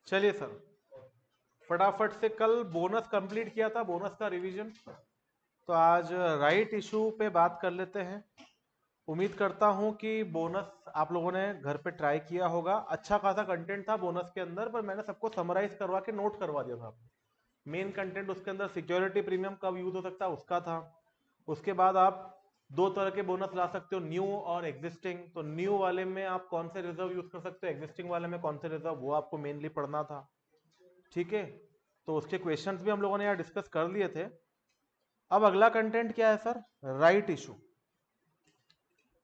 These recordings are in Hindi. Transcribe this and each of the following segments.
चलिए सर, फटाफट से कल बोनस कंप्लीट किया था, बोनस का रिवीजन। तो आज राइट इशू पे बात कर लेते हैं। उम्मीद करता हूं कि बोनस आप लोगों ने घर पे ट्राई किया होगा। अच्छा खासा कंटेंट था बोनस के अंदर, पर मैंने सबको समराइज करवा के नोट करवा दिया था आपको। मेन कंटेंट उसके अंदर सिक्योरिटी प्रीमियम कब यूज हो सकता है उसका था। उसके बाद आप दो तरह के बोनस ला सकते हो, न्यू और एग्जिस्टिंग। तो न्यू वाले में आप कौन से रिजर्व यूज कर सकते हो, एग्जिस्टिंग वाले में कौन से रिजर्व, वो आपको मेनली पढ़ना था। ठीक है, तो उसके क्वेश्चंस भी हम लोगों ने यहाँ डिस्कस कर लिए थे। अब अगला कंटेंट क्या है सर, राइट इशू।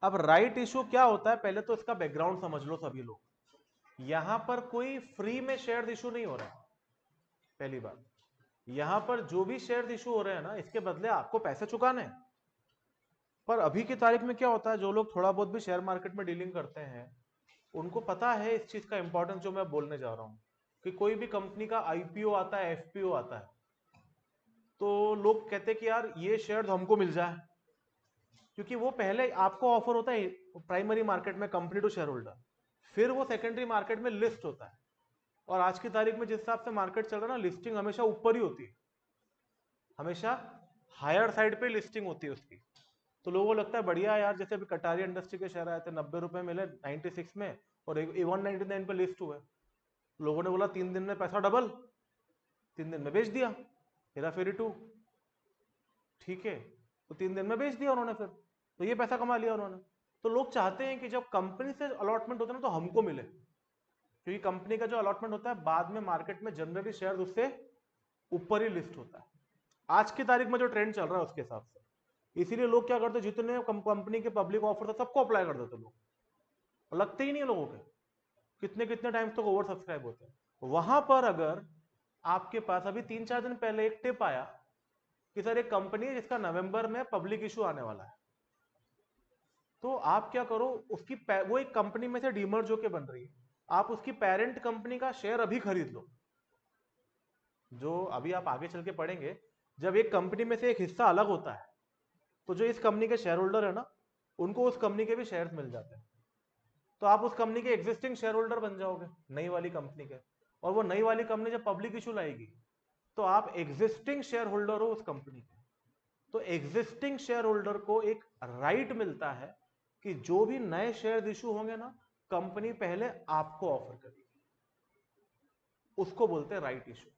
अब राइट इशू क्या होता है, पहले तो इसका बैकग्राउंड समझ लो सभी लोग। यहां पर कोई फ्री में शेयर इशू नहीं हो रहा है। पहली बात, यहां पर जो भी शेयर इशू हो रहे हैं ना, इसके बदले आपको पैसे चुकाने हैं। पर अभी की तारीख में क्या होता है, जो लोग थोड़ा बहुत भी शेयर मार्केट में डीलिंग करते हैं, उनको पता है इस चीज का इंपॉर्टेंस जो मैं बोलने जा रहा हूं। कि कोई भी कंपनी का आईपीओ आता है, एफपीओ आता है, तो लोग कहते हैं कि यार ये शेयर हमको मिल जाए। क्योंकि वो पहले आपको ऑफर होता है प्राइमरी मार्केट में कंपनी टू शेयर होल्डर, फिर वो सेकेंडरी मार्केट में लिस्ट होता है। और आज की तारीख में जिस हिसाब से मार्केट चल रहा है ना, लिस्टिंग हमेशा ऊपर ही होती है, हमेशा हायर साइड पे लिस्टिंग होती है उसकी। तो लोगों को लगता है बढ़िया यार, जैसे अभी कटारिया इंडस्ट्री के शेयर आए थे, 90 रुपए मिले 96 में, और 199 पे लिस्ट हुए। लोगों ने बोला 3 दिन में पैसा डबल, 3 दिन में बेच दिया, हेरा फेरी टू। ठीक है, तो 3 दिन में बेच दिया उन्होंने, फिर तो ये पैसा कमा लिया उन्होंने। तो लोग चाहते हैं कि जब कंपनी से अलॉटमेंट होता है ना, तो हमको मिले। क्योंकि कंपनी का जो अलॉटमेंट होता है बाद में मार्केट में जनरली शेयर उससे ऊपर ही लिस्ट होता है, आज की तारीख में जो ट्रेंड चल रहा है उसके हिसाब से। इसीलिए लोग क्या करते हैं, जितने कंपनी के पब्लिक ऑफर था सबको अप्लाई कर देते लोग, लगते ही नहीं है लोगों के। कितने कितने टाइम्स तक ओवर सब्सक्राइब होते हैं। वहां पर अगर आपके पास अभी 3-4 दिन पहले एक टिप आया कि सर एक कंपनी है जिसका नवंबर में पब्लिक इशू आने वाला है, तो आप क्या करो, उसकी वो एक कंपनी में से डीमर्ज होके बन रही है, आप उसकी पेरेंट कंपनी का शेयर अभी खरीद लो। जो अभी आप आगे चल के पढ़ेंगे, जब एक कंपनी में से एक हिस्सा अलग होता है, तो जो इस कंपनी के शेयर होल्डर है ना, उनको उस कंपनी के भी शेयर्स मिल जाते हैं। तो आप उस कंपनी के एग्जिस्टिंग शेयर होल्डर बन जाओगे, नई वाली कंपनी के। और वो नई वाली कंपनी जब पब्लिक इशू लाएगी, तो आप एग्जिस्टिंग शेयर होल्डर हो उस कंपनी के। तो एग्जिस्टिंग शेयर होल्डर को एक राइट मिलता है कि जो भी नए शेयर इशू होंगे ना, कंपनी पहले आपको ऑफर करेगी। उसको बोलते हैं राइट इशू।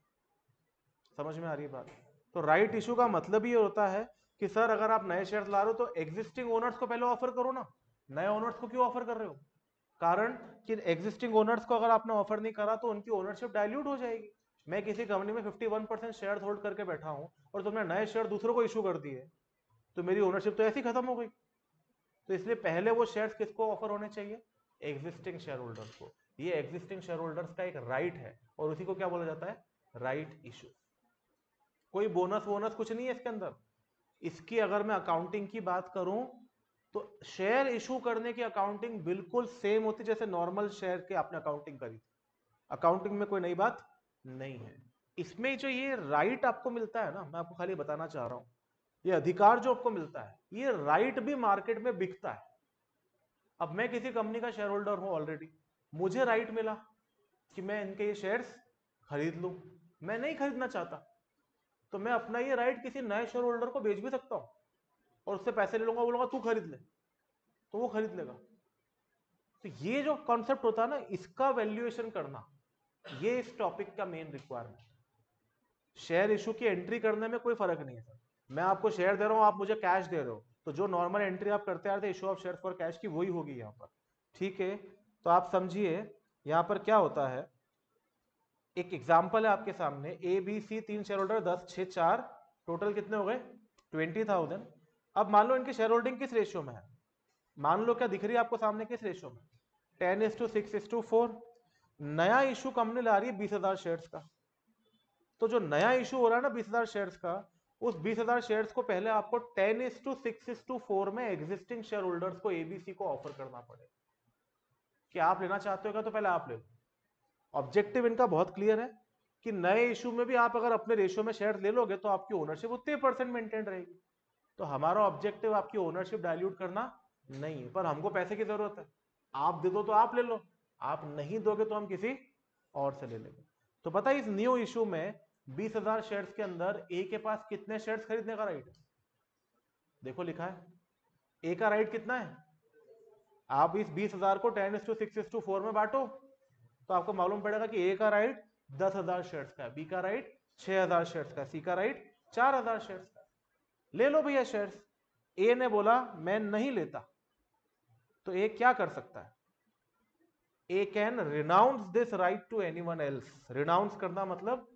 समझ में आ रही है बात? तो राइट इशू का मतलब ये होता है कि सर अगर आप नए शेयर ला रहे हो, तो एग्जिस्टिंग ओनर्स को पहले ऑफर करो ना। नए ओनर्स को क्यों ऑफर कर रहे हो? कारण कि एग्जिस्टिंग ओनर्स को अगर आपने ऑफर नहीं करा, तो उनकी ओनरशिप डाइल्यूट हो जाएगी। मैं किसी कंपनी में 51% शेयर होल्ड करके बैठा हूं, और तुमने नए शेयर दूसरों को इशू कर दिए, तो मेरी ओनरशिप तो ऐसी खत्म हो गई। तो इसलिए पहले वो शेयर्स किसको ऑफर होने चाहिए? एग्जिस्टिंग शेयर होल्डर्स को। ये एग्जिस्टिंग शेयर होल्डर्स का एक राइट है, और उसी को क्या बोला जाता है? Right issue. कोई बोनस वोनस कुछ नहीं है इसके अंदर। इसकी अगर मैं अकाउंटिंग की बात करूं, तो शेयर इशू करने की अकाउंटिंग बिल्कुल सेम होती जैसे नॉर्मल शेयर की आपने अकाउंटिंग करी थी। अकाउंटिंग में कोई नई बात नहीं है। इसमें जो ये राइट आपको मिलता है ना, मैं आपको खाली बताना चाह रहा हूं, ये अधिकार जो आपको मिलता है, ये राइट भी मार्केट में बिकता है। अब मैं किसी कंपनी का शेयर होल्डर हूं ऑलरेडी, मुझे राइट मिला कि मैं इनके ये शेयर्स खरीद लूं। मैं नहीं खरीदना चाहता, तो मैं अपना ये राइट किसी नए शेयर होल्डर को बेच भी सकता हूं, और उससे पैसे ले लूंगा, बोलूंगा तू खरीद ले, तो वो खरीद लेगा। तो ये जो कॉन्सेप्ट होता है ना, इसका वैल्यूएशन करना, ये इस टॉपिक का मेन रिक्वायरमेंट है। शेयर इशू की एंट्री करने में कोई फर्क नहीं है सर। मैं आपको शेयर दे रहा हूं, आप मुझे कैश दे रहे हो, तो जो नॉर्मल एंट्री आप करते आ रहे थे issue of share for cash की, वही होगी यहां पर। ठीक है, तो आप समझिए यहां पर क्या होता है। एक एग्जाम्पल है आपके सामने, A B C 3 share holder, 10, 6, 4, total कितने हो गए? 20,000। अब मान लो इनकी शेयर होल्डिंग किस रेशियो में है, मान लो क्या दिख रही है आपको सामने, किस रेशियो में? 10:6:4। नया इशू कंपनी ला रही है 20,000 शेयर्स का। तो जो नया इशू हो रहा है ना 20,000 शेयर्स का, उस 20,000 शेयर्स को पहले आपको 10:6:4 में एग्जिस्टिंग शेयर होल्डर्स को, एबीसी को ऑफर करना पड़ेगा। कि आप लेना चाहते हो क्या, तो पहले आप ले लो। ऑब्जेक्टिव इनका बहुत क्लियर है कि नए इशू में भी आप अगर अपने रेशियो में शेयर ले लोगे, तो आपकी ओनरशिप उतने परसेंट मेंटेन रहेगी। तो हमारा ऑब्जेक्टिव आपकी ओनरशिप डाइल्यूट करना नहीं है, पर हमको पैसे की जरूरत है। आप दे दो तो आप ले लो, आप नहीं दोगे तो हम किसी और से ले लेंगे। तो पता है इस न्यू इशू में 20,000 शेयर्स के अंदर ए के पास कितने शेयर्स खरीदने का राइट है? देखो लिखा है ए का राइट कितना है। आप इस 20,000 को 10:6:4 में बांटो तो आपको मालूम पड़ेगा कि ए का राइट 10,000 शेयर्स का है, बी का राइट 6,000 शेयर्स का, सी का राइट 4,000 शेयर्स का। ले लो भैया शेयर्स। ए ने बोला मैं नहीं लेता, तो ए क्या कर सकता है? A can renounce this right to anyone else. Renounce करना मतलब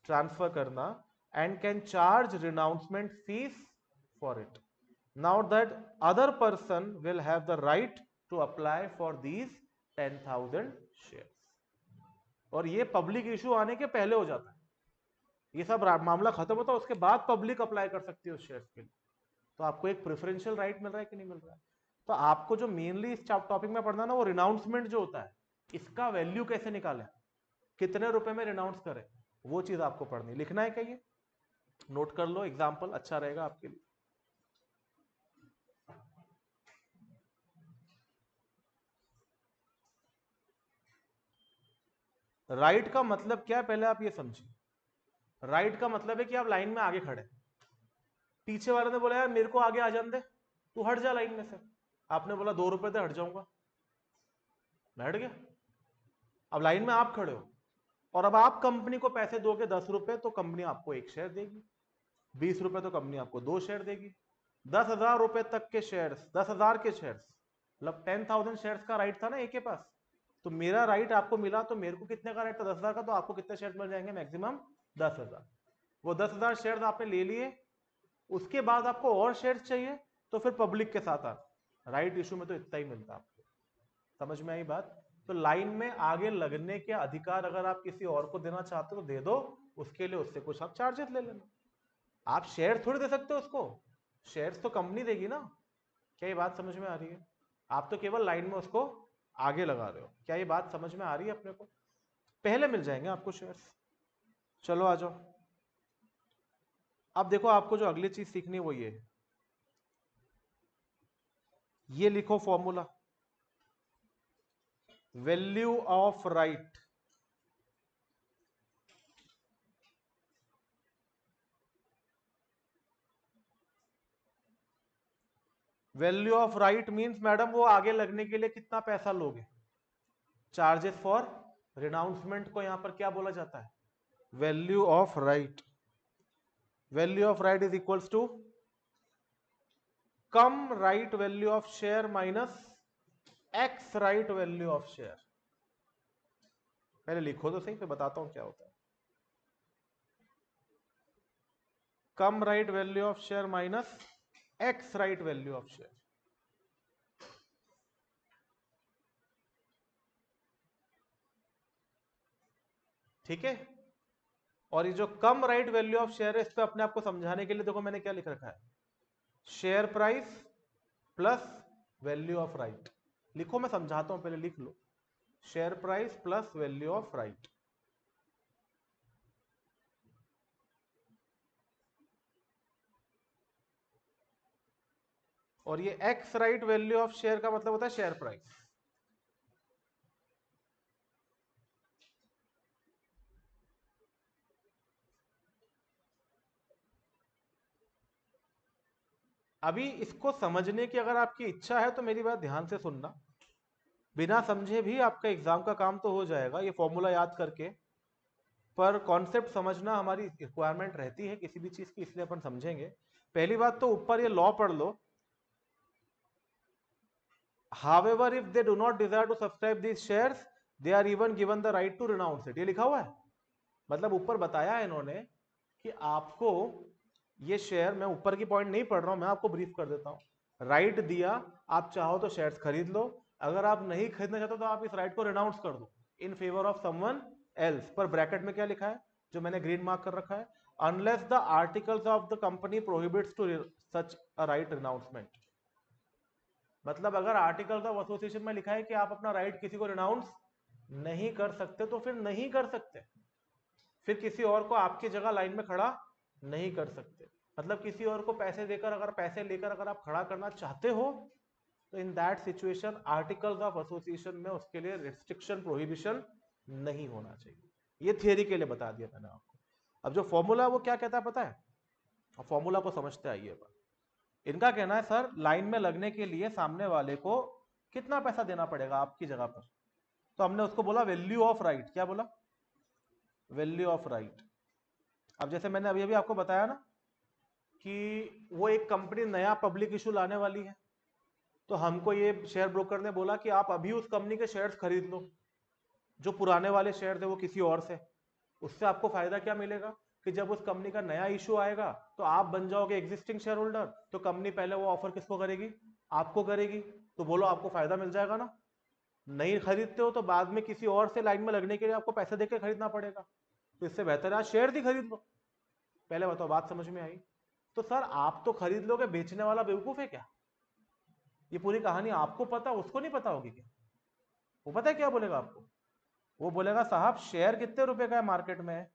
ट्रांसफर करना, and can charge renouncement fee for it. Now that other person will have the right to apply for these 10,000 shares. और ये पब्लिक इशू आने के पहले हो जाता है, ये सब मामला खत्म होता है उसके बाद पब्लिक अप्लाई कर सकती है उस शेयर्स के लिए। तो आपको एक प्रेफरेंशियल राइट मिल रहा है कि नहीं मिल रहा है? तो आपको जो मेनली इस टॉपिक में पढ़ना ना वो रिनाउंसमेंट जो होता है, इसका वैल्यू कैसे निकालें, कितने रुपए में रिनाउंस करें, वो चीज आपको पढ़नी। लिखना है क्या? ये नोट कर लो, एग्जाम्पल अच्छा रहेगा आपके लिए। राइट का मतलब क्या है पहले आप ये समझिए। राइट का मतलब है कि आप लाइन में आगे खड़े, पीछे वाले ने बोला यार मेरे को आगे आ जाने दे, तू हट जा लाइन में से। आपने बोला 2 रुपए दे, हट जाऊंगा, मैं हट गया। अब लाइन में आप खड़े हो और अब आप कंपनी को पैसे दोगे 10 रुपए तो कंपनी आपको 1 शेयर देगी, 20 रुपए तो कंपनी आपको 2 शेयर देगी। 10,000 रुपए तक के शेयर्स, 10,000 के शेयर्स मतलब 10,000 शेयर्स का राइट था ना एक के पास। तो मेरा राइट आपको मिला तो मेरे को कितने का राइट था? 10,000 का। तो आपको कितने शेयर मिल जाएंगे? मैक्सिमम 10,000। वो 10,000 शेयर आपने ले लिए, उसके बाद आपको और शेयर चाहिए तो फिर पब्लिक के साथ आ। राइट इशू में तो इतना ही मिलता आपको। समझ में आई बात? तो लाइन में आगे लगने के अधिकार अगर आप किसी और को देना चाहते हो तो दे दो, उसके लिए उससे कुछ आप चार्जेस ले लेना। आप शेयर थोड़ी दे सकते हो उसको, शेयर्स तो कंपनी देगी ना। क्या ये बात समझ में आ रही है? आप तो केवल लाइन में उसको आगे लगा रहे हो। क्या ये बात समझ में आ रही है अपने को? पहले मिल जाएंगे आपको शेयर्स। चलो आ जाओ। अब देखो आपको जो अगली चीज सीखनी है वो ये लिखो formula, value of right. Value of right means madam वो आगे लगने के लिए कितना पैसा लोगे। चार्जेस फॉर रिनाउंसमेंट को यहां पर क्या बोला जाता है? Value of right. Value of right is equals to cum right value of share minus ex right value of share. पहले लिखो तो सही, फिर बताता हूं क्या होता है। Cum right value of share minus ex right value of share. ठीक है। और ये जो cum right value of share है, इस पे अपने आप को समझाने के लिए देखो मैंने क्या लिख रखा है, share price plus value of right. लिखो, मैं समझाता हूं, पहले लिख लो। Share price plus value of right. और ये ex right value of share का मतलब होता है शेयर प्राइस। अभी इसको समझने की अगर आपकी इच्छा है तो मेरी बात ध्यान से सुनना। बिना समझे भी आपका एग्जाम का काम तो हो जाएगा ये फॉर्मूला याद करके, पर कॉन्सेप्ट समझना हमारी रिक्वायरमेंट रहती है किसी भी चीज की, इसलिए अपन समझेंगे। पहली बात तो ऊपर ये लॉ पढ़ लो। However, if they do not desire to subscribe these shares, they are even given the right to renounce it। ये लिखा हुआ है। मतलब ऊपर बताया है इन्होंने कि आपको ये शेयर, मैं ऊपर की पॉइंट नहीं पढ़ रहा हूं, मैं आपको ब्रीफ कर देता हूं। राइट दिया, आप चाहो तो शेयर्स खरीद लो, अगर आप नहीं खरीदना चाहते तो आप इस राइट को रिनाउंस कर दो in favour of someone else. पर ब्रैकेट में क्या लिखा है जो मैंने ग्रीन मार्क कर रखा है, unless the articles of the company prohibits to such a right renouncement. मतलब अगर आर्टिकल्स ऑफ एसोसिएशन में लिखा है कि आप अपना राइट किसी को रिनाउंस नहीं कर सकते तो फिर नहीं कर सकते, फिर किसी और को आपकी जगह लाइन में खड़ा नहीं कर सकते। मतलब किसी और को पैसे देकर, अगर पैसे लेकर अगर आप खड़ा करना चाहते हो तो in that situation articles of association में उसके लिए रिस्ट्रिक्शन, प्रोहिबिशन नहीं होना चाहिए। ये थियरी के लिए बता दिया मैंने आपको। अब जो फॉर्मूला है वो क्या कहता है पता है? अब फॉर्मूला को समझते आइए। इनका कहना है सर लाइन में लगने के लिए सामने वाले को कितना पैसा देना पड़ेगा आपकी जगह पर, तो हमने उसको बोला वैल्यू ऑफ राइट। क्या बोला? Value of right. अब जैसे मैंने अभी अभी आपको बताया ना कि वो एक कंपनी नया पब्लिक इशू लाने वाली है, तो हमको ये शेयर ब्रोकर ने बोला कि आप अभी उस कंपनी के शेयर्स खरीद लो, जो पुराने वाले शेयर थे वो किसी और से। उससे आपको फायदा क्या मिलेगा कि जब उस कंपनी का नया इशू आएगा तो आप बन जाओगे एग्जिस्टिंग शेयर होल्डर, तो कंपनी पहले वो ऑफर किसको करेगी? आपको करेगी। तो बोलो आपको फायदा मिल जाएगा ना। नहीं खरीदते हो तो बाद में किसी और से लाइन में लगने के लिए आपको पैसे देकर खरीदना पड़ेगा, तो इससे बेहतर है आज शेयर ही खरीद लो। पहले बताओ बात समझ में आई? तो सर आप तो खरीद लोगे, बेचने वाला बेवकूफ है क्या? ये पूरी कहानी आपको पता, उसको नहीं पता होगी क्या? वो पता है क्या बोलेगा आपको? वो बोलेगा साहब शेयर कितने रुपए का है मार्केट में,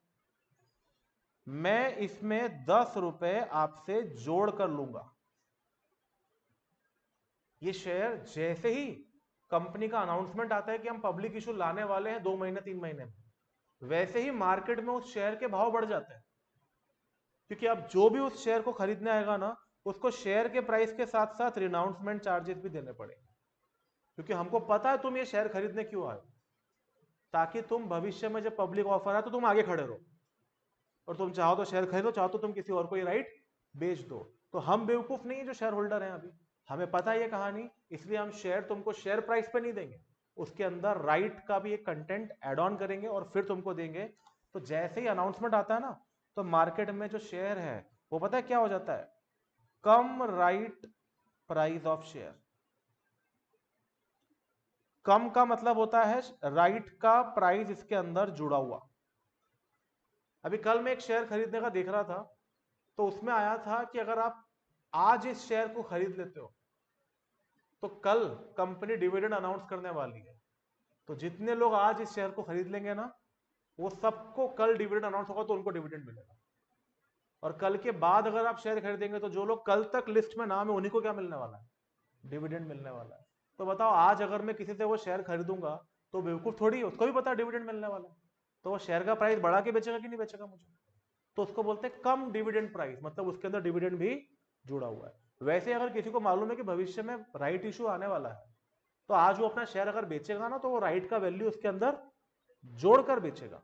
मैं इसमें 10 रुपए आपसे जोड़ कर लूंगा। ये शेयर जैसे ही कंपनी का अनाउंसमेंट आता है कि हम पब्लिक इशू लाने वाले हैं 2 महीने 3 महीने में, वैसे ही मार्केट में उस शेयर के भाव बढ़ जाते हैं। क्योंकि अब जो भी उस शेयर को खरीदने आएगा ना, उसको शेयर के प्राइस के साथ साथ रिनाउंसमेंट चार्जेस भी देने पड़ेंगे। क्योंकि हमको पता है तुम ये शेयर खरीदने क्यों आए, ताकि तुम भविष्य में जब पब्लिक ऑफर आए तो तुम आगे खड़े रहो, और तुम चाहो तो शेयर खरीदो, चाहो तो तुम किसी और को ये राइट बेच दो। तो हम बेवकूफ नहीं है जो शेयर होल्डर हैं, अभी हमें पता है ये कहानी, इसलिए हम शेयर तुमको शेयर प्राइस पे नहीं देंगे, उसके अंदर राइट का भी एक कंटेंट एड ऑन करेंगे और फिर तुमको देंगे। तो जैसे ही अनाउंसमेंट आता है ना, तो मार्केट में जो शेयर है वो पता है क्या हो जाता है? Cum right price of share. कम का मतलब होता है राइट का प्राइस इसके अंदर जुड़ा हुआ। अभी कल मैं एक शेयर खरीदने का देख रहा था, तो उसमें आया था कि अगर आप आज इस शेयर को खरीद लेते हो तो कल कंपनी डिविडेंड अनाउंस करने वाली है, तो जितने लोग आज इस शेयर को खरीद लेंगे ना, वो सबको कल डिविडेंड अनाउंस होगा तो उनको डिविडेंड मिलेगा। और कल के बाद अगर आप शेयर खरीदेंगे तो जो लोग कल तक लिस्ट में नाम है उन्हीं को क्या मिलने वाला है? डिविडेंड मिलने वाला है। तो बताओ आज अगर मैं किसी से वो शेयर खरीदूंगा तो बेवकूफ थोड़ी है, उसको भी पता है डिविडेंड मिलने वाला है, तो वो शेयर का प्राइस बढ़ा के बेचेगा कि नहीं बेचेगा मुझे? तो उसको बोलते हैं कम डिविडेंड प्राइस, मतलब उसके अंदर डिविडेंड भी जुड़ा हुआ है। वैसे अगर किसी को मालूम है कि भविष्य में राइट इशू आने वाला है, तो आज वो अपना शेयर अगर बेचेगा ना, तो वो राइट का वैल्यू उसके अंदर जोड़कर बेचेगा।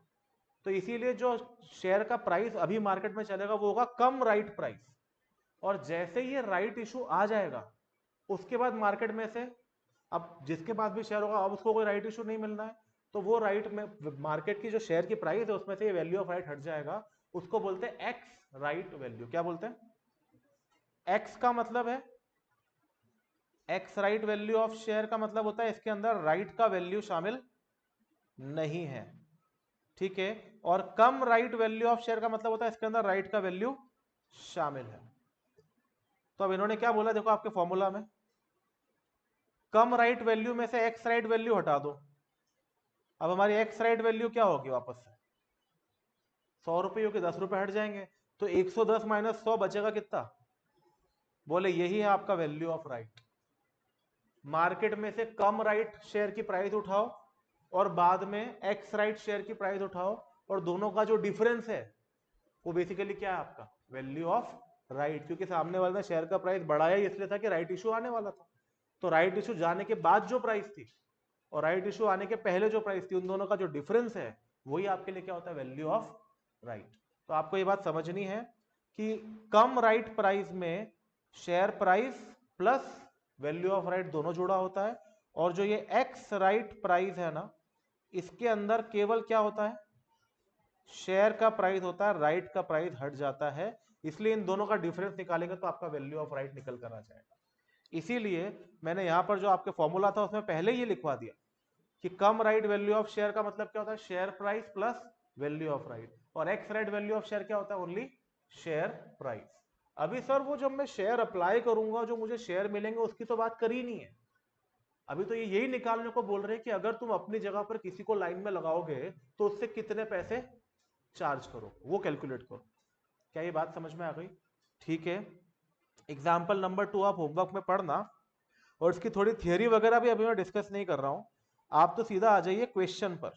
तो इसीलिए जो शेयर का प्राइस अभी मार्केट में चलेगा वो होगा कम राइट प्राइस। और जैसे ही ये राइट इशू आ जाएगा, उसके बाद मार्केट में से अब जिसके पास भी शेयर होगा अब उसको कोई राइट इशू नहीं मिलना है, तो वो राइट में मार्केट की जो शेयर की प्राइस है उसमें से ये वैल्यू ऑफ राइट हट जाएगा। उसको बोलते हैं एक्स राइट वैल्यू। क्या बोलते हैं? एक्स का मतलब है x right value of share का मतलब होता है इसके अंदर राइट का वैल्यू शामिल नहीं है, ठीक है। और कम राइट वैल्यू ऑफ शेयर का मतलब होता है इसके अंदर राइट का वैल्यू शामिल है। तो अब इन्होंने क्या बोला देखो आपके फॉर्मूला में, कम राइट वैल्यू में से एक्स राइट वैल्यू हटा दो। अब हमारी एक्स राइट वैल्यू क्या होगी? वापस से 100 रुपये के 10 रुपए हट जाएंगे, तो 110 माइनस 100 बचेगा कितना? बोले यही है आपका वैल्यू ऑफ राइट। मार्केट में से कम राइट शेयर की प्राइस उठाओ और बाद में एक्स राइट शेयर की प्राइस उठाओ, और दोनों का जो डिफरेंस है वो बेसिकली क्या है? आपका वैल्यू ऑफ राइट। क्योंकि सामने वाले ने शेयर का प्राइस बढ़ाया ही इसलिए था कि राइट इशू आने वाला था, तो राइट इशू जाने के बाद जो प्राइस थी और राइट इशू आने के पहले जो प्राइस थी, उन दोनों का जो डिफरेंस है वही आपके लिए क्या होता है? Value of right. तो आपको ये बात समझनी है कि कम राइट प्राइस में share price plus value of right दोनों जुड़ा होता है, और जो ये एक्स राइट प्राइस है ना, इसके अंदर केवल क्या होता है? शेयर का प्राइस होता है, राइट का प्राइस हट जाता है। इसलिए इन दोनों का डिफरेंस निकालेंगे तो आपका वैल्यू ऑफ राइट निकल कर आ जाएगा। इसीलिए मैंने यहां पर जो आपके फॉर्मूला था उसमें पहले ही लिखवा दिया कि cum right value of share का मतलब क्या होता है? Share price plus value of right. और ex right value of share क्या होता है? Only share price. अभी सर वो जब मैं शेयर अप्लाई करूंगा जो मुझे शेयर मिलेंगे उसकी तो बात करी नहीं है। अभी तो ये यही निकालने को बोल रहे हैं कि अगर तुम अपनी जगह पर किसी को लाइन में लगाओगे तो उससे कितने पैसे चार्ज करो, वो कैलकुलेट करो। क्या ये बात समझ में आ गई? ठीक है। एग्जाम्पल नंबर 2 आप होमवर्क में पढ़ना, और इसकी थोड़ी थियरी वगैरह भी अभी मैं डिस्कस नहीं कर रहा हूं, आप तो सीधा आ जाइए क्वेश्चन पर।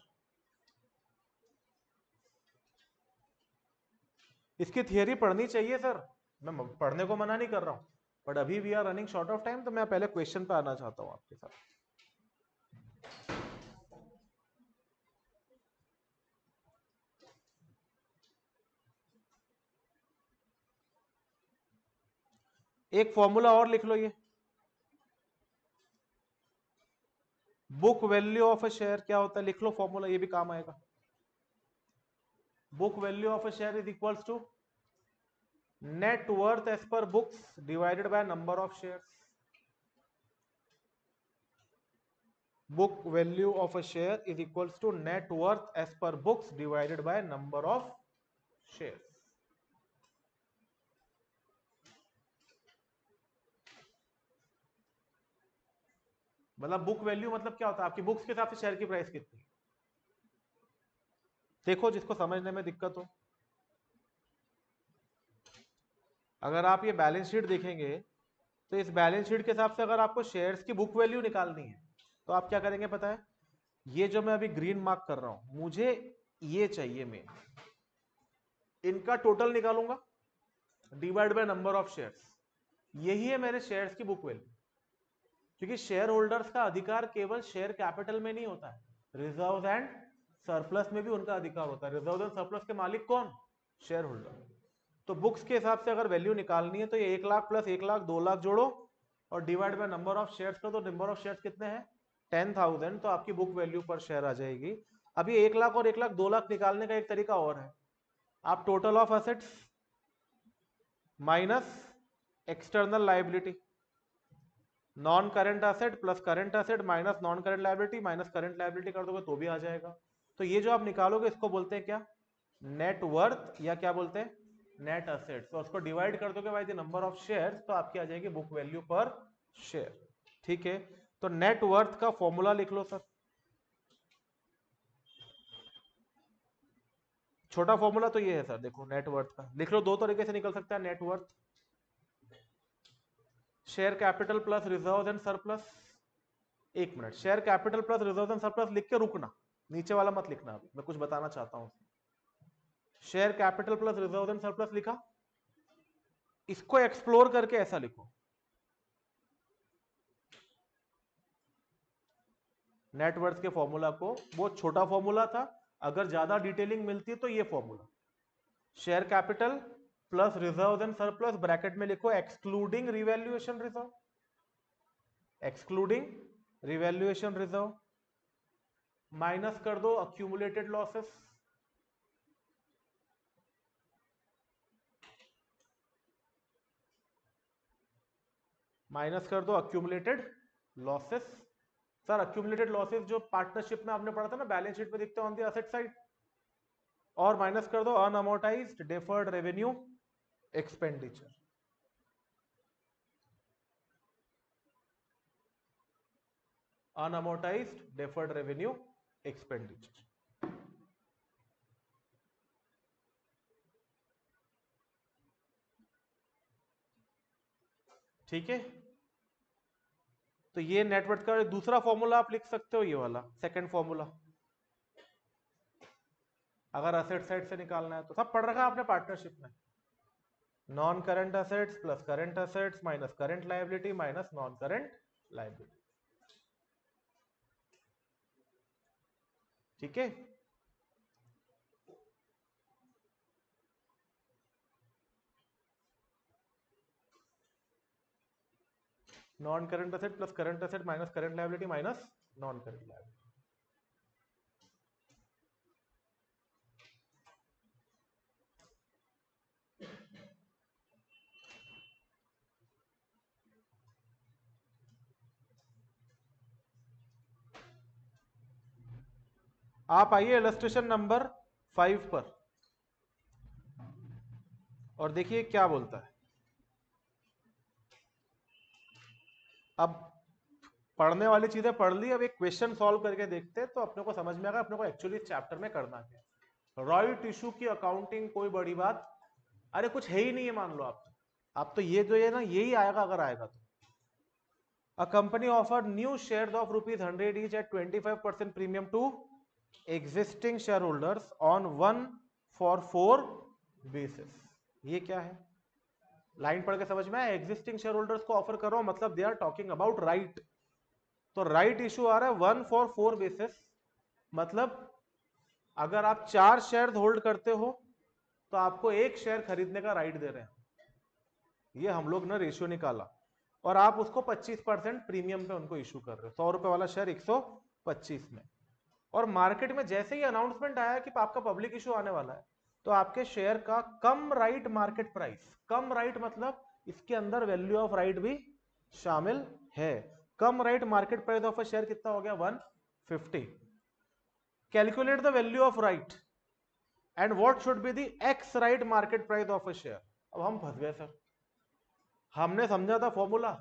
इसकी थियरी पढ़नी चाहिए सर, मैं पढ़ने को मना नहीं कर रहा हूं, बट अभी we are running short of time, तो मैं पहले क्वेश्चन पे आना चाहता हूं आपके साथ। एक फॉर्मूला और लिख लो, ये book value of a share क्या होता है, लिख लो फॉर्मूला, ये भी काम आएगा। Book value of a share is equals to net worth as per books divided by number of shares. Book value of a share is equals to net worth as per books divided by number of shares. मतलब बुक वैल्यू मतलब क्या होता है, आपकी बुक्स के हिसाब से शेयर की प्राइस कितनी। देखो जिसको समझने में दिक्कत हो, अगर आप ये बैलेंस शीट देखेंगे तो इस बैलेंस शीट के हिसाब से अगर आपको शेयर्स की बुक वैल्यू निकालनी है तो आप क्या करेंगे पता है, ये जो मैं अभी ग्रीन मार्क कर रहा हूं, मुझे ये चाहिए, मैं इनका टोटल निकालूंगा divide by number of shares, यही है मेरे शेयर्स की बुक वैल्यू। क्योंकि शेयर होल्डर्स का अधिकार केवल शेयर कैपिटल में नहीं होता है, रिजर्व एंड सरप्लस में भी उनका अधिकार होता है। रिजर्व एंड सरप्लस के मालिक कौन, शेयर होल्डर। तो बुक्स के हिसाब से अगर वैल्यू निकालनी है तो ये 1 लाख प्लस 1 लाख 2 लाख जोड़ो और divide by number of shares कर दो। नंबर ऑफ शेयर्स कितने हैं, 10,000, तो आपकी बुक वैल्यू पर शेयर आ जाएगी। अब ये 1 लाख और 1 लाख 2 लाख निकालने का एक तरीका और है, आप total of assets minus external liability, non current asset plus current asset minus non current liability minus current liability कर दोगे तो भी आ जाएगा। तो ये जो आप निकालोगे इसको बोलते हैं क्या, नेट वर्थ, या क्या बोलते हैं, नेट एसेट। तो उसको डिवाइड कर दोगे by the number of shares तो आपकी आ जाएगी बुक वैल्यू पर शेयर। ठीक है, तो नेट वर्थ का फॉर्मूला लिख लो सर। छोटा फॉर्मूला तो ये है सर, देखो नेट वर्थ का लिख लो, दो तरीके से निकल सकता है net worth, share capital plus reserve and surplus. एक minute, share capital plus reserve and surplus लिख के रुकना, नीचे वाला मत लिखना, अभी मैं कुछ बताना चाहता हूं। Share capital plus reserve and surplus लिखा, इसको एक्सप्लोर करके ऐसा लिखो, नेटवर्थ के फॉर्मूला को, बहुत छोटा फॉर्मूला था, अगर ज्यादा डिटेलिंग मिलती है तो ये formula, share capital plus reserve and surplus bracket में लिखो excluding revaluation reserve, excluding revaluation reserve, minus कर दो अक्यूमुलेटेड लॉसेस, माइनस कर दो accumulated losses. Sir accumulated losses जो पार्टनरशिप में आपने पढ़ा था ना, बैलेंस शीट पे दिखते हैं ऑन द असेट साइड, और माइनस कर दो unamortised deferred revenue expenditure. Unamortised deferred revenue expenditure. ठीक है, तो ये नेटवर्थ का दूसरा फॉर्मूला आप लिख सकते हो, ये वाला सेकंड फॉर्मूला, अगर असेट साइड से निकालना है तो। सब पढ़ रखा है आपने पार्टनरशिप में, non current assets plus current assets minus current liability minus non current liability. ठीक है, non current asset plus current asset minus current liability minus non current liability. आप आइए इलस्ट्रेशन नंबर 5 पर और देखिए क्या बोलता है। अब पढ़ने वाली चीजें पढ़ ली, अब एक क्वेश्चन सॉल्व करके देखते हैं तो अपने को समझ में आएगा अपने को एक्चुअली इस चैप्टर में करना क्या। राइट इशू की अकाउंटिंग कोई बड़ी बात, अरे कुछ है ही नहीं है मान लो आप तो ये जो है ना यही आएगा अगर आएगा तो। A company offered new shares of ₹100 each at 25% premium to existing shareholders on 1-for-4 basis. ये क्या है, लाइन पढ़ के समझ में आया? एग्जिस्टिंग शेयर होल्डर्स को ऑफर कर रहा हूं, मतलब they are talking about right. तो राइट इशू आ रहा है 1 for 4 बेसिस, मतलब अगर आप 4 शेयर होल्ड करते हो तो आपको 1 शेयर खरीदने का राइट दे रहे हैं। ये हम लोग ने रेशियो निकाला, और आप उसको 25% प्रीमियम पे उनको इशू कर रहे हो, 100 रुपए वाला शेयर 125 में। और मार्केट में जैसे ही अनाउंसमेंट आया कि आपका पब्लिक इशू आने वाला है, तो आपके शेयर का cum right market price, cum right मतलब इसके अंदर वैल्यू ऑफ राइट भी शामिल है, cum right market price of a share कितना हो गया, 150। Calculate the value of right and what should be the ex right market price of a share. अब हम फंस गए सर, हमने समझा था फॉर्मूला,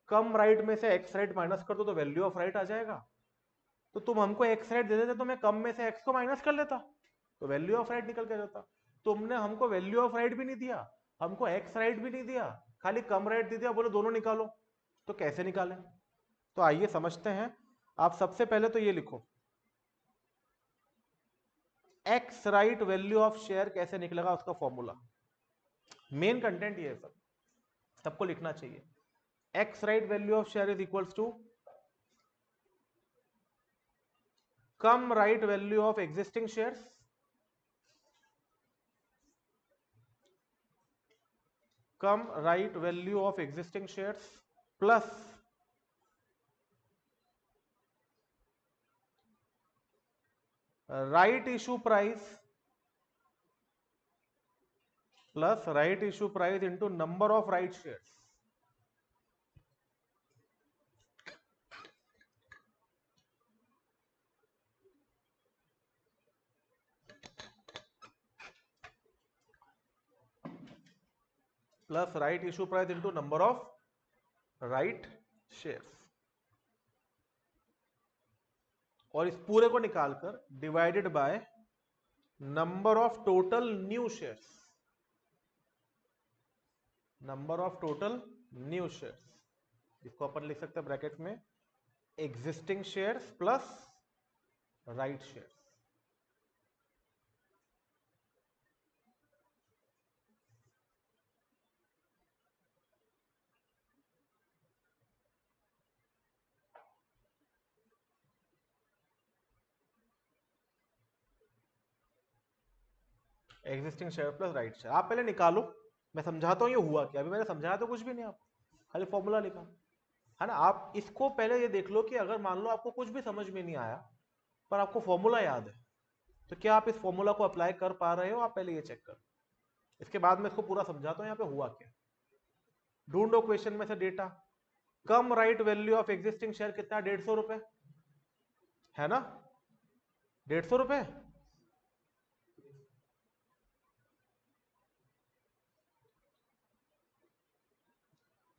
कम राइट में से एक्स राइट माइनस कर दो तो वैल्यू ऑफ राइट आ जाएगा। तो तुम हमको एक्स राइट दे देते तो मैं कम में से एक्स को माइनस कर लेता, तो वैल्यू ऑफ राइट निकल के जाता। तुमने हमको वैल्यू ऑफ राइट भी नहीं दिया, हमको एक्स राइट भी नहीं दिया, खाली कम राइट दे दिया, बोले दोनों निकालो। तो कैसे निकालें? तो आइए समझते हैं। आप सबसे पहले तो ये लिखो, x right value of share कैसे निकलेगा, उसका फॉर्मूला। मेन कंटेंट ये है सब, सबको लिखना चाहिए। Ex right value of share is equals to cum right value of existing shares cum right value of existing shares plus right issue price plus right issue price into number of right shares. Plus right issue price into number of right shares, और इस पूरे को निकालकर divided by number of total new shares, number of total new shares, इसको अपन लिख सकते हैं ब्रैकेट में existing shares plus right shares. Existing share plus right share, आप पहले निकालो, मैं समझाता हूं ये हुआ क्या। अभी मैंने समझाया तो कुछ भी नहीं, आप खाली फॉर्मूला लिखा है ना। आप इसको पहले ये देख लो कि अगर मान लो आपको कुछ भी समझ में नहीं आया पर आपको फॉर्मूला याद है, तो क्या आप इस फॉर्मूला को अप्लाई कर पा रहे हो, आप पहले ये चेक करो। इसके बाद मैं इसको पूरा समझाता हूं यहाँ पे हुआ क्या। ढूंढो क्वेश्चन में से data, come right value of existing share कितना, 150 रुपए है ना, 150 रुपए।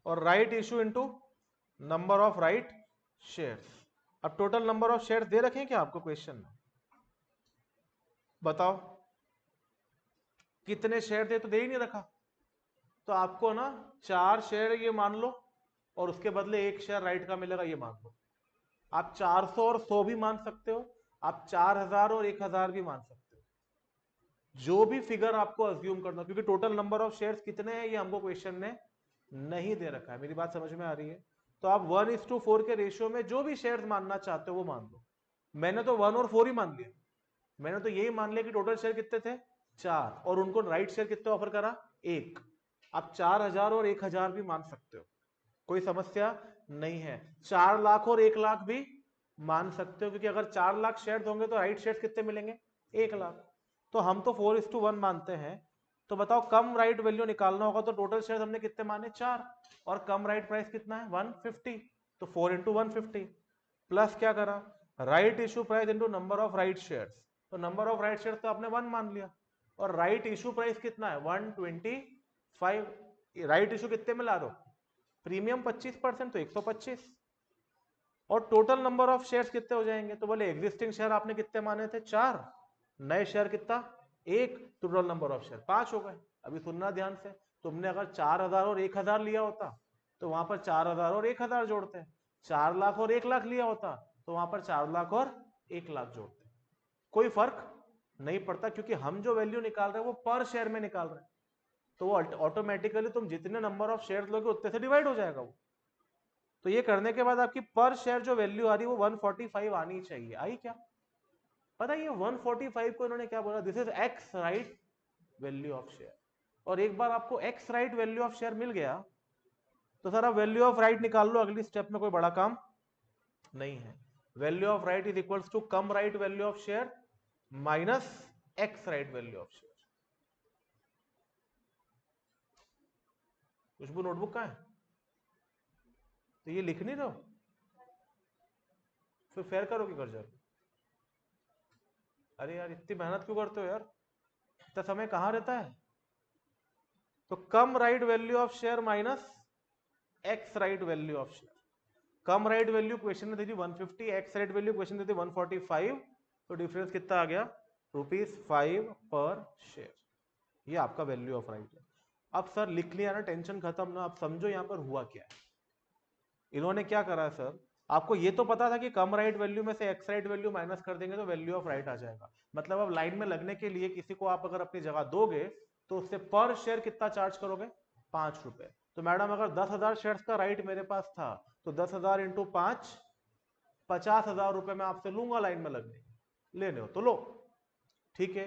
और right issue into number of right shares. अब टोटल नंबर ऑफ शेयर्स दे रखे हैं क्या आपको क्वेश्चन में, बताओ कितने शेयर थे, तो दे ही नहीं रखा। तो आपको ना 4 शेयर ये मान लो, और उसके बदले 1 शेयर राइट का मिलेगा ये मान लो। आप 400 और 100 भी मान सकते हो, आप 4000 और 1000 भी मान सकते हो, जो भी फिगर आपको अज्यूम करना, क्योंकि टोटल नंबर ऑफ शेयर्स कितने हैं ये हमको क्वेश्चन ने नहीं दे रखा है। मेरी बात समझ में आ रही है? तो आप 1:4 के रेशियो में जो भी शेयर्स मानना चाहते हो वो मान लो। मैंने तो 1 और 4 ही मान लिया, मैंने तो यही मान लिया कि टोटल शेयर कितने थे 4, और उनको राइट शेयर कितने ऑफर करा 1। आप 4000 और 1000 भी मान सकते हो, कोई समस्या नहीं है। 4 लाख और 1 लाख भी मान सकते हो, क्योंकि अगर 4 लाख शेयर होंगे तो राइट शेयर कितने मिलेंगे, 1 लाख। तो हम तो 4:1 मानते हैं। तो बताओ कम राइट वैल्यू निकालना होगा तो टोटल शेयर हमने कितने माने 4, और कम राइट प्राइस कितना है 150, तो 4 × 150 प्लस क्या करा, right issue price into number of right shares. तो नंबर ऑफ राइट शेयर्स तो आपने 1 मान लिया, और राइट इशू प्राइस कितना है 125। राइट इशू कितने में ला दो, प्रीमियम 25% तो 125, और टोटल नंबर ऑफ शेयर्स कितने हो जाएंगे, तो बोले एग्जिस्टिंग शेयर आपने कितने माने थे 4, नए शेयर कितना 1, टोटल नंबर ऑफ शेयर 5 हो गए। अभी सुनना ध्यान से, तुमने अगर 4000 और 1000 लिया होता तो वहां पर 4000 और 1000 जोड़ते, 4 लाख और 1 लाख लिया होता तो वहां पर 4 लाख और 1 लाख जोड़ते, कोई फर्क नहीं पड़ता, क्योंकि हम जो वैल्यू निकाल रहे हैं वो पर शेयर में निकाल रहे हैं। तो वो ऑटोमेटिकली तुम जितने नंबर ऑफ शेयर लोगे उतने से डिवाइड हो जाएगा वो। तो ये करने के बाद आपकी पर शेयर जो वैल्यू आ रही है वो 145 आनी चाहिए। आई क्या? पता है ये 145 को इन्होंने क्या बोला, this is ex right value of share. और एक बार आपको ex right value of share मिल गया तो सर आप वैल्यू ऑफ राइट निकाल लो, अगली स्टेप में कोई बड़ा काम नहीं है। Value of right is equals to cum right value of share minus ex right value of share. Khushboo notebook कहां है? तो ये लिख नहीं रहे हो, फिर फेयर करोगे कर जाओ। अरे यार इतनी मेहनत क्यों करते हो यार, इतना समय कहां रहता है? तो cum right value of share minus ex right value of share. Cum right value question में थी 150, एक्स राइट वैल्यू क्वेश्चन में थी 145, तो डिफरेंस कितना आ गया? ₹5 पर शेयर। ये आपका वैल्यू ऑफ राइट है। अब सर लिख लिया ना, टेंशन खत्म ना। अब समझो यहां पर हुआ क्या है। इन्होंने क्या करा है सर, आपको ये तो पता था कि कम राइट वैल्यू में से एक्स राइट वैल्यू माइनस कर देंगे तो वैल्यू ऑफ राइट आ जाएगा। मतलब अब लाइन में लगने के लिए किसी को आप अगर अपनी जगह दोगे तो उससे पर शेयर कितना चार्ज करोगे? ₹5। तो मैडम अगर 10,000 शेयर्स का राइट मेरे पास था तो 10,000 इंटू 5, ₹50,000 मैं आपसे लूंगा लाइन में लगने। लेने हो तो लो, ठीक है।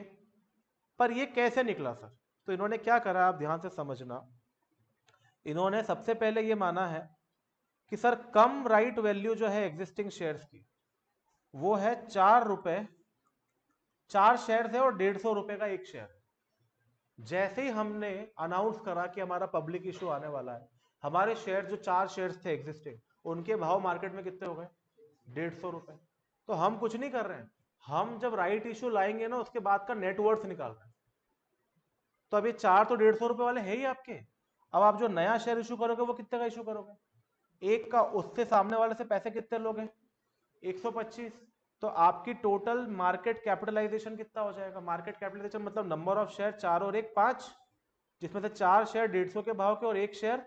पर ये कैसे निकला सर? तो इन्होंने क्या करा, आप ध्यान से समझना। इन्होंने सबसे पहले ये माना है कि सर कम राइट वैल्यू जो है एग्जिस्टिंग शेयर्स की वो है ₹4। 4 शेयर है और ₹150 का एक शेयर। जैसे ही हमने अनाउंस करा कि हमारा पब्लिक इशू आने वाला है, हमारे शेयर जो 4 शेयर्स थे एग्जिस्टिंग, उनके भाव मार्केट में कितने हो गए? ₹150। तो हम कुछ नहीं कर रहे हैं, हम जब राइट इशू लाएंगे ना उसके बाद का नेटवर्थ निकाल रहे हैं। तो अभी 4 तो ₹150 वाले है ही आपके। अब आप जो नया शेयर इशू करोगे वो कितने का इशू करोगे? एक का, उससे सामने वाले से पैसे कितने लोगे? 125। तो आपकी टोटल मार्केट कैपिटलाइजेशन कितना हो जाएगा? मार्केट कैपिटलाइजेशन मतलब नंबर ऑफ शेयर 4 और 1 5, जिसमें से 4 शेयर 150 के भाव के और 1 शेयर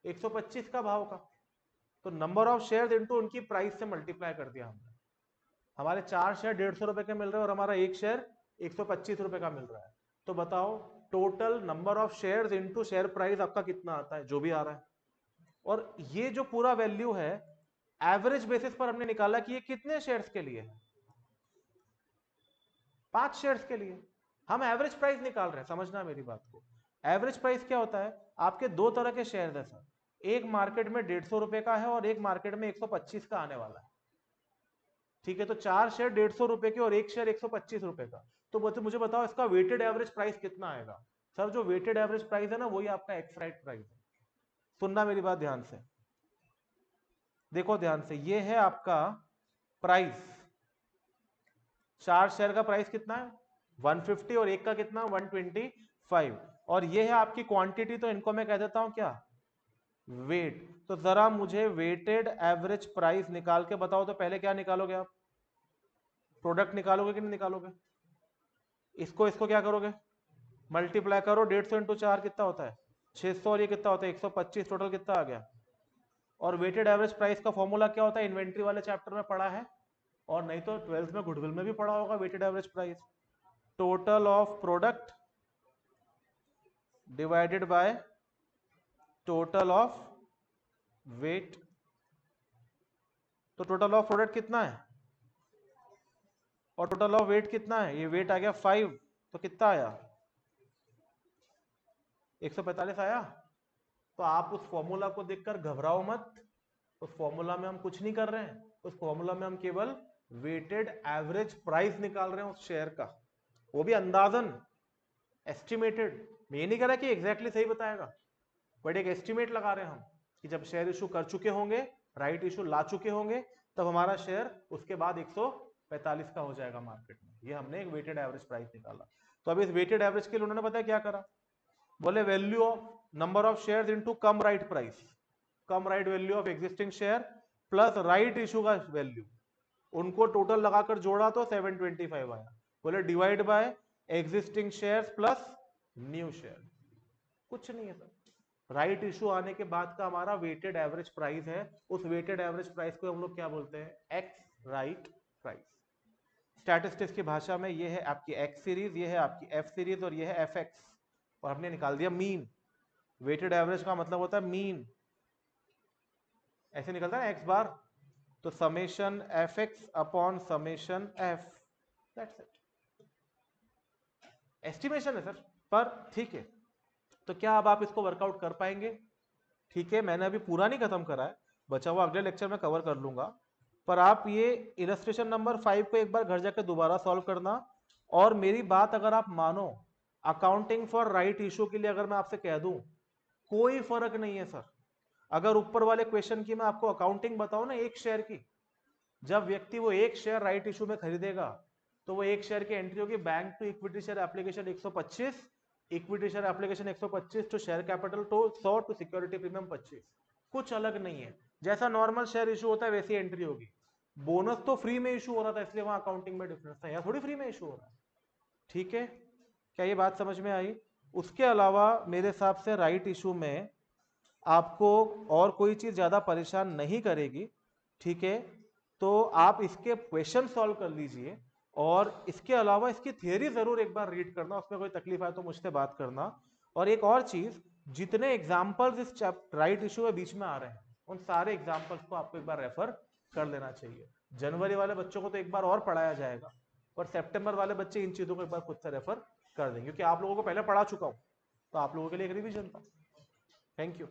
125 का भाव का। तो नंबर ऑफ शेयर इंटू उनकी प्राइस से मल्टीप्लाई कर दिया हमने। हमारे 4 शेयर ₹150 के मिल रहे हैं और हमारा 1 शेयर ₹125 का मिल रहा है। तो बताओ total number of share into share price आपका कितना आता है? जो भी आ रहा है। और ये जो पूरा वैल्यू है एवरेज बेसिस पर हमने निकाला कि ये कितने शेयर्स के लिए है? 5 शेयर्स के लिए। हम एवरेज प्राइस निकाल रहे हैं, समझना मेरी बात को। एवरेज प्राइस क्या होता है? आपके दो तरह के शेयर है सर, एक मार्केट में ₹150 का है और एक मार्केट में 125 का आने वाला है। ठीक है, तो 4 शेयर ₹150 के और एक शेयर ₹125 का। तो मुझे बताओ इसका वेटेड एवरेज प्राइस कितना आएगा? सर जो वेटेड एवरेज प्राइस है ना वही आपका एक्स राइट प्राइस है। सुनना मेरी बात ध्यान से, देखो ध्यान से, ये है आपका प्राइस। 4 शेयर का प्राइस कितना है? 150 और एक का कितना? 125। और ये है आपकी क्वांटिटी, तो इनको मैं कह देता हूं क्या? वेट। तो जरा मुझे वेटेड एवरेज प्राइस निकाल के बताओ। तो पहले क्या निकालोगे आप? प्रोडक्ट निकालोगे कि नहीं निकालोगे? इसको इसको क्या करोगे? मल्टीप्लाई करो। 150 इंटू 4 कितना होता है? 600। और ये कितना होता है? 125। टोटल कितना आ गया? और वेटेड एवरेज प्राइस का फॉर्मूला क्या होता है? इन्वेंट्री वाले चैप्टर में पढ़ा है, और नहीं तो 12th में गुडविल में भी पढ़ा होगा। Weighted average price total of product divided by total of weight. तो टोटल ऑफ प्रोडक्ट कितना है और टोटल ऑफ वेट कितना है? ये वेट आ गया 5, तो कितना आया? 145 आया। तो आप उस फॉर्मूला को देखकर घबराओ मत, उस फॉर्मूला में हम कुछ नहीं कर रहे हैं। उस फॉर्मूला में हम केवल वेटेड एवरेज प्राइस निकाल रहे हैं उस शेयर का, वो भी अंदाजन, एस्टिमेटेड। मैं ये नहीं कह रहा कि एग्जैक्टली सही बताएगा, बट एक एस्टिमेट लगा रहे हैं हम कि जब शेयर इशू कर चुके होंगे, राइट इशू ला चुके होंगे, तब हमारा शेयर उसके बाद 145 का हो जाएगा मार्केट में। ये हमने एक वेटेड एवरेज प्राइस निकाला। तो अब इस वेटेड एवरेज के लिए उन्होंने पता है क्या करा? बोले value of number of share into come right price, cum right value of existing share plus right issue का वैल्यू, उनको टोटल लगाकर जोड़ा तो 725 आया। बोले divide by existing shares plus new share. कुछ नहीं है सर, राइट इशू आने के बाद का हमारा वेटेड एवरेज प्राइस है। उस वेटेड एवरेज प्राइस को हम लोग क्या बोलते हैं? X right price. स्टैटिस्टिक्स की भाषा में ये है आपकी एक्स सीरीज, ये है आपकी एफ सीरीज और ये है एफ एक्स। और हमने निकाल दिया मीन। वेटेड एवरेज का मतलब होता है मीन, ऐसे निकलता है एक्स बार, तो summation F x upon summation F, that's it. Estimation है सर, पर ठीक है। तो क्या अब आप इसको वर्कआउट कर पाएंगे? ठीक है, मैंने अभी पूरा नहीं खत्म करा है, बचा हुआ अगले लेक्चर में कवर कर लूंगा। पर आप ये इलस्ट्रेशन नंबर 5 को एक बार घर जाकर दोबारा सॉल्व करना। और मेरी बात अगर आप मानो, अकाउंटिंग फॉर राइट इशू के लिए अगर मैं आपसे कह दूं, कोई फर्क नहीं है सर। अगर ऊपर वाले क्वेश्चन की मैं आपको अकाउंटिंग बताऊं ना, एक शेयर की, जब व्यक्ति वो एक शेयर राइट इशू में खरीदेगा, तो वो एक शेयर की एंट्री होगी bank to equity share application 125, equity share application 125 to share capital to 100 to security premium 25। कुछ अलग नहीं है, जैसा नॉर्मल शेयर इशू होता है वैसी एंट्री होगी। बोनस तो फ्री में इशू हो रहा था, इसलिए वहां अकाउंटिंग में डिफरेंस था, यहाँ थोड़ी फ्री में इशू हो रहा है। ठीक है, क्या ये बात समझ में आई? उसके अलावा मेरे हिसाब से राइट इशू में आपको और कोई चीज ज्यादा परेशान नहीं करेगी। ठीक है, तो आप इसके क्वेश्चन सॉल्व कर लीजिए, और इसके अलावा इसकी थियरी जरूर एक बार रीड करना, उसमें कोई तकलीफ आए तो मुझसे बात करना। और एक और चीज, जितने एग्जाम्पल्स इस राइट इशू के बीच में आ रहे हैं, उन सारे एग्जाम्पल्स को आपको एक बार रेफर कर लेना चाहिए। जनवरी वाले बच्चों को तो एक बार और पढ़ाया जाएगा, पर सितंबर वाले बच्चे इन चीजों को एक बार खुद से रेफर कर देंगे, क्योंकि आप लोगों को पहले पढ़ा चुका हूं, तो आप लोगों के लिए एक रिवीजन था। Thank you.